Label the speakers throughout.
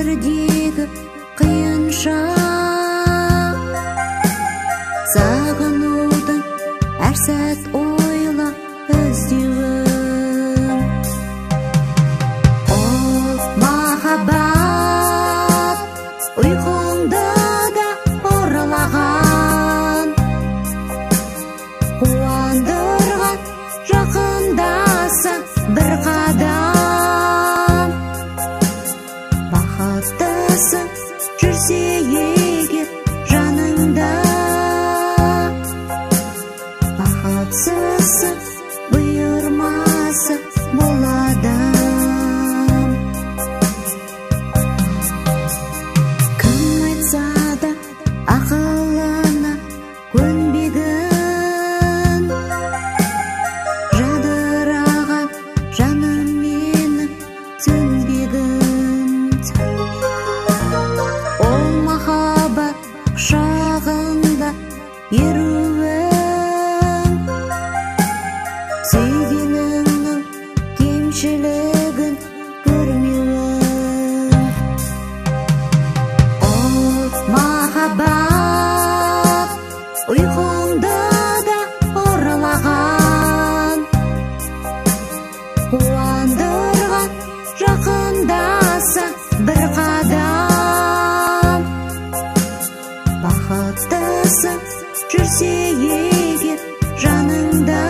Speaker 1: өмірдегі қиын шақ, сағынудың әр сәт ойла іздеуің. Ол махаббат ұйқыңды да оралаған, қуандырған жақындаса бір қадам. Бақыттысың жүрсе егер жаныңда, бақытсызсың бұйырмасы бұл адам. Кім айтса да ақылына көнбегін, жадыраған жаным менің сөнбегін. Ол махаббат құшағында еруің, сүйгеніңнің кемшілігін көрмеуің. Ол махаббат ұйқыңды да оралаған, қуандырған жақындаса бір қадам. Бақыттысың жүрсе егер жаныңда,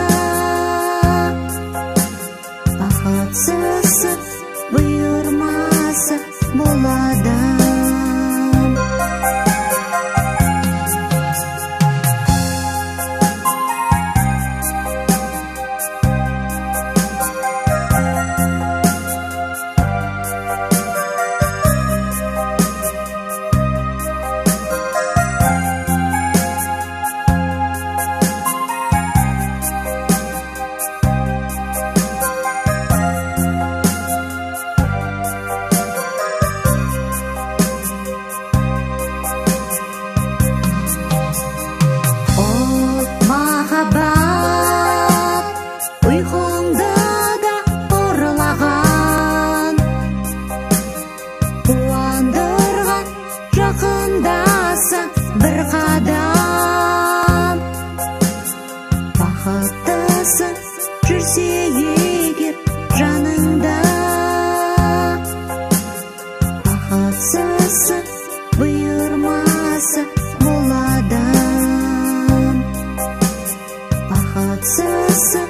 Speaker 1: бақытсызсың бұйырмасы бұл адам. Ұйқыңды да оралаған, қуандырған жақындаса бір қадам. Бақыттысың жүрсе егер жаныңда, бақытсызсың бұйырмасы бұл адам. Бақытсызсың